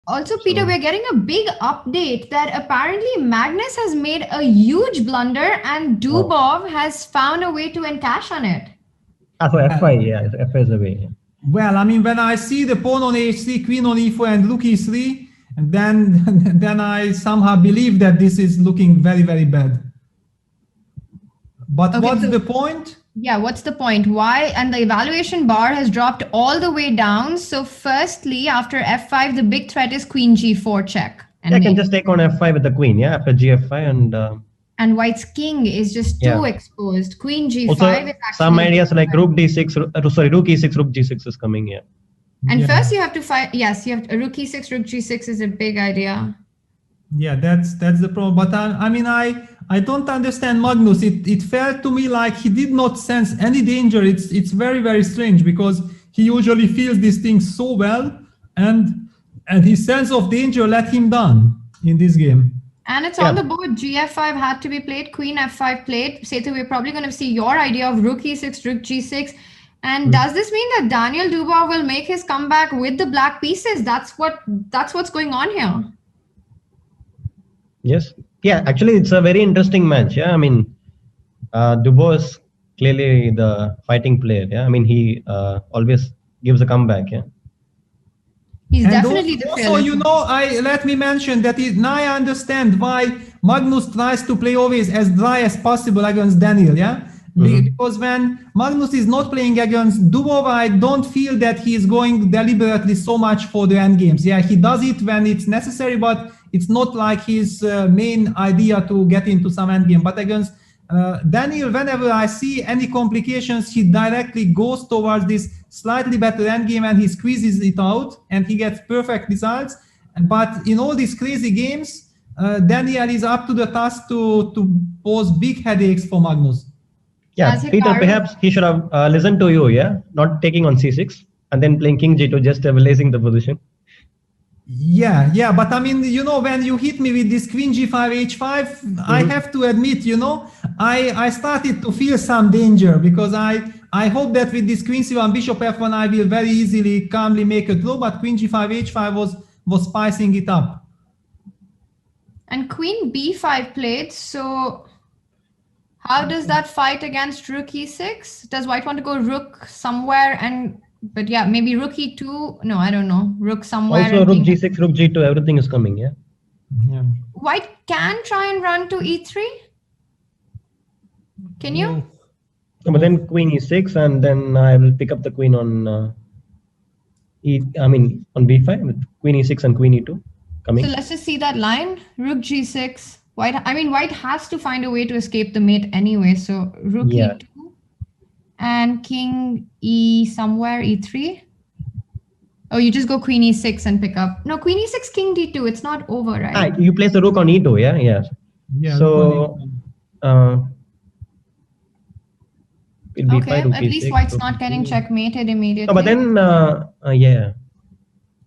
Also, Peter, we're getting a big update that apparently Magnus has made a huge blunder and Dubov has found a way to encash on it. So F5, yeah, F5 is the way. Well, I mean, when I see the pawn on h3, queen on e4, and rook e3, and then I somehow believe that this is looking very, very bad. But what's the point? Yeah, what's the point? Why? And the evaluation bar has dropped all the way down. So firstly, after f5, the big threat is queen g4 check. And I can just take on f5 with the queen, yeah, after gf5 and white's king is just too exposed. Queen g5 also, is actually some ideas like rook d6, rook e6, rook g6 is coming here. And first you have to fight. Yes, you have to, rook e6, rook g6 is a big idea. Yeah, that's the problem. But I mean, I don't understand Magnus. It felt to me like he did not sense any danger. It's very, very strange because he usually feels these things so well, and his sense of danger let him down in this game. And it's on the board. Gf5 had to be played, queen f5 played. Setu, we're probably going to see your idea of rook e6, rook g6. And does this mean that Daniil Dubov will make his comeback with the black pieces? That's what's going on here. Yes. Yeah, actually, it's a very interesting match. Yeah, I mean, Dubov is clearly the fighting player. Yeah, I mean, he always gives a comeback. Yeah. He's definitely the also, you know, let me mention that now I understand why Magnus tries to play always as dry as possible against Daniil. Yeah. Because when Magnus is not playing against Dubov, I don't feel that he is going deliberately so much for the end games. Yeah, he does it when it's necessary, but it's not like his main idea to get into some end game. But against Daniil, whenever I see any complications, he directly goes towards this slightly better end game and he squeezes it out and he gets perfect results. But in all these crazy games, Daniil is up to the task to pose big headaches for Magnus. Yeah, Peter, perhaps he should have listened to you, yeah? Not taking on c6 and then playing king g2, just stabilizing the position. Yeah, but I mean, you know, when you hit me with this queen g5, h5, I have to admit, you know, I started to feel some danger because I hope that with this queen c1, bishop f1, I will very easily, calmly make a draw, but queen g5, h5 was spicing it up. And queen b5 played, so how does that fight against rook e6? Does white want to go rook somewhere and, but yeah, maybe rook e2? No, I don't know. Rook somewhere. Also rook g6, rook g2, everything is coming, yeah? Yeah. White can try and run to e3? Can you? No, but then queen e6 and then I will pick up the queen on on b5 with queen e6 and queen e2 coming. So let's just see that line. Rook g6. White has to find a way to escape the mate anyway. So rook e2 and king e somewhere, e3. Oh, you just go queen e6 and pick up. No, queen e6, king d2. It's not over, right? You place the rook on e2, yeah? Yes. Yeah. So, okay, at least white's not getting checkmated immediately. No, but then,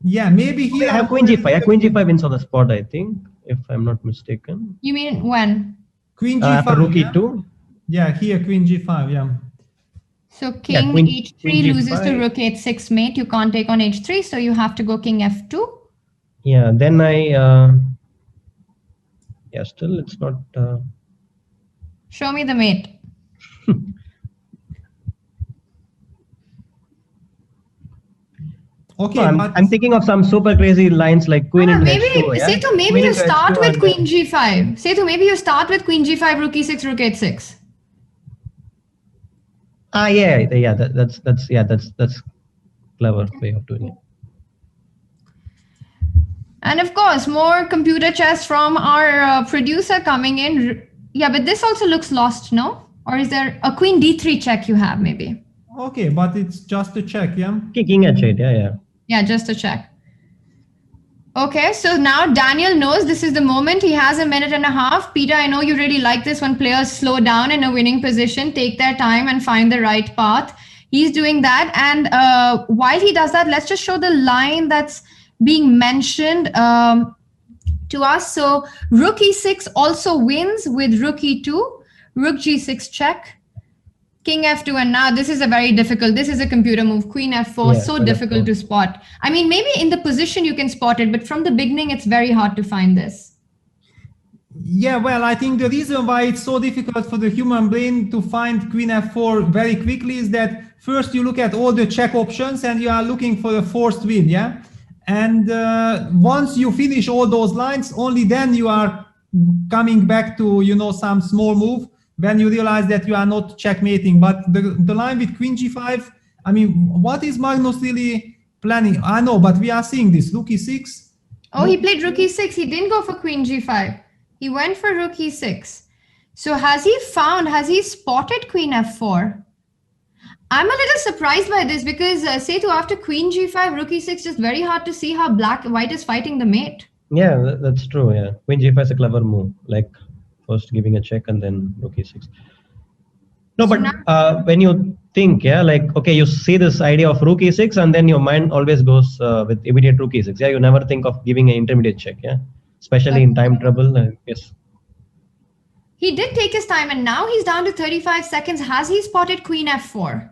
Yeah, maybe here. I have queen g5. Yeah, queen g5 wins on the spot, I think, if I'm not mistaken. You mean when? Queen g5. Rook e2. Yeah, here queen g5. Yeah. So king h3 loses to rook h6 mate. You can't take on h3, so you have to go king f2. Yeah, then still it's not. Show me the mate. Okay, no, I'm thinking of some super crazy lines like queen into h2. Yeah? Setu, maybe you start with queen g5. Setu, maybe you start with queen g5, rook e6, rook h6. That's clever way of doing it. And of course, more computer chess from our producer coming in. Yeah, but this also looks lost, no? Or is there a queen d3 check you have maybe? Okay, but it's just a check, yeah? King h8, yeah. Yeah, just a check. Okay, so now Daniil knows this is the moment. He has a minute and a half. Peter, I know you really like this when players slow down in a winning position, take their time and find the right path. He's doing that. And while he does that, let's just show the line that's being mentioned to us. So rook e6 also wins with rook e2, rook g6 check. King f2, and now this is a very difficult, this is a computer move, queen f4, Yeah, so queen difficult F4. to spot. I mean, maybe in the position you can spot it, but from the beginning, it's very hard to find this. Yeah, well, I think the reason why it's so difficult for the human brain to find queen f4 very quickly is that first you look at all the check options and you are looking for a forced win, yeah? And once you finish all those lines, only then you are coming back to, you know, some small move when you realize that you are not checkmating. But the line with queen g5, I mean, what is Magnus really planning? I know, but we are seeing this, rook e6. Oh, he played rook e6. He didn't go for queen g5. He went for rook e6. So has he spotted queen f4? I'm a little surprised by this because Setu, after queen g5, rook e6, just very hard to see how white is fighting the mate. Yeah, that's true. Yeah, queen g5 is a clever move. Like first giving a check and then rook e6. No, So but when you think, yeah, like okay, you see this idea of rook e6, and then your mind always goes with immediate rook e6. Yeah, you never think of giving an intermediate check. Yeah, especially in time trouble. Yes. He did take his time, and now he's down to 35 seconds. Has he spotted queen f4?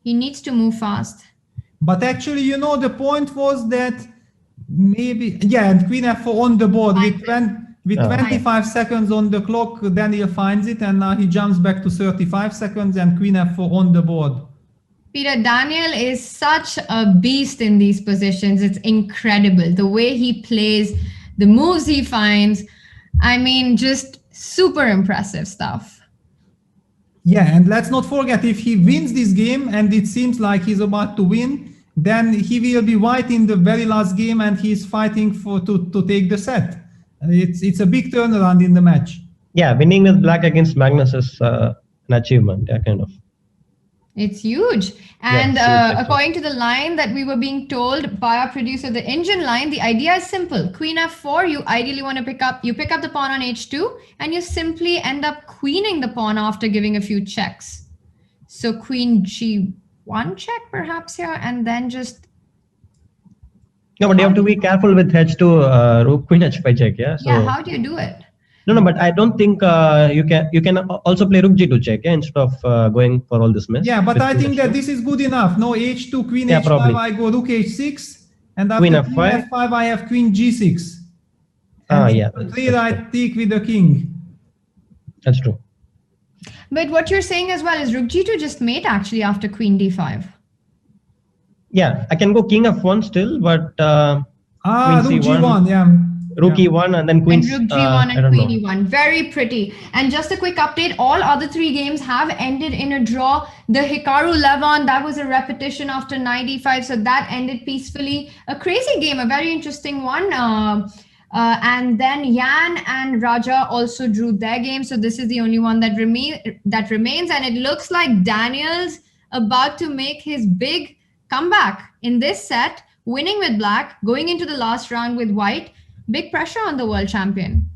He needs to move fast. But actually, you know, the point was that maybe, yeah, and queen f4 on the board with 25 seconds on the clock, Daniil finds it, and now he jumps back to 35 seconds and queen f4 on the board. Peter, Daniil is such a beast in these positions. It's incredible. The way he plays, the moves he finds. I mean, just super impressive stuff. Yeah, and let's not forget, if he wins this game, and it seems like he's about to win, then he will be white in the very last game, and he's fighting to take the set. It's a big turnaround in the match. Yeah, winning with black against Magnus is an achievement. Yeah, kind of. It's huge. And Yes, according to the line that we were being told by our producer, the engine line, the idea is simple. Queen f4, you ideally want to pick up the pawn on h2, and you simply end up queening the pawn after giving a few checks. So queen g1 check perhaps here, and then just... No, but you have to be careful with h2, rook queen h5 check. Yeah. So, yeah, how do you do it? No, but I don't think you can also play rook g2 check, yeah, instead of going for all this mess. Yeah, but I think that this is good enough. No, h2, queen h5, probably. I go rook h6, and after Queen queen f5. f5, I have queen g6. And Yeah. three right tick with the king. That's true. But what you're saying as well is rook g2 just mate actually after queen d5. Yeah, I can go king f1 still, but Rook g1, yeah. Rook e1 and then queen. And rook g1 and queen e1. Very pretty. And just a quick update, all other three games have ended in a draw. The Hikaru Levon, that was a repetition after knight e5, so that ended peacefully. A crazy game, a very interesting one. And then Yan and Raja also drew their game, so this is the only one that remains. And it looks like Daniil's about to make his big comeback in this set, winning with black, going into the last round with white. Big pressure on the world champion.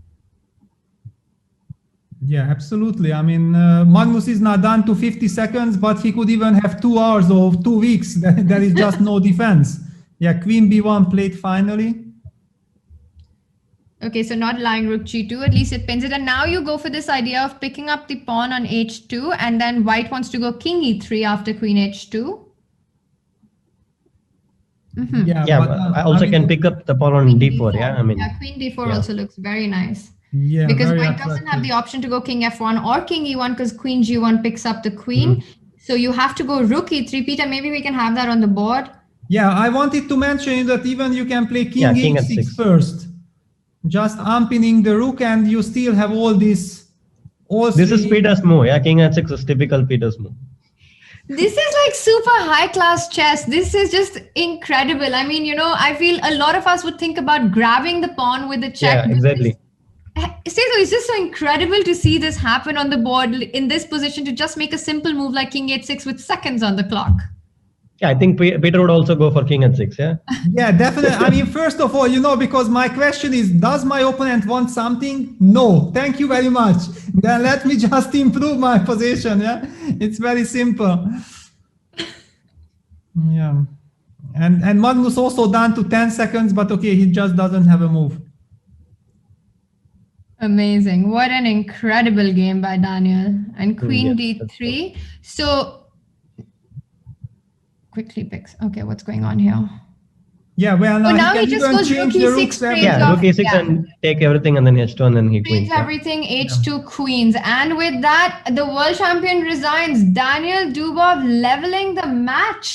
Yeah, absolutely. I mean, Magnus is now down to 50 seconds, but he could even have 2 hours or 2 weeks. There is just no defense. Yeah, queen b1 played finally. Okay, so not allowing rook g2, at least it pins it. And now you go for this idea of picking up the pawn on h2, and then white wants to go king e3 after queen h2. Mm-hmm. Yeah, but I also can pick up the pawn on d4. Yeah, I mean. Yeah, queen d4 also looks very nice. Yeah, because white doesn't have the option to go king f1 or king e1 because queen g1 picks up the queen. Mm-hmm. So you have to go rook e3. Peter, maybe we can have that on the board. Yeah, I wanted to mention that even you can play king h6 first. Just umpinning the rook, and you still have all this. This is Peter's move. Yeah, king h6 is typical Peter's move. This is like super high class chess. This is just incredible. I mean, you know, I feel a lot of us would think about grabbing the pawn with a check. Yeah, exactly. It's just so incredible to see this happen on the board in this position, to just make a simple move like king h6 with seconds on the clock. Yeah, I think Peter would also go for king h6, yeah? Yeah, definitely. I mean, first of all, you know, because my question is, does my opponent want something? No, thank you very much. Then let me just improve my position, yeah? It's very simple. Yeah. And Magnus also down to 10 seconds, but okay, he just doesn't have a move. Amazing. What an incredible game by Daniil. And queen Yes, that's d3. So quickly picks. Okay, what's going on here? Yeah, well, Oh, now he can just even goes change rook the e6 rooks trades yeah, off. rook e6 Yeah. and take everything and then h2 and then he Trades queens. Yeah. everything, h2 queens. And with that, the world champion resigns. Daniil Dubov leveling the match.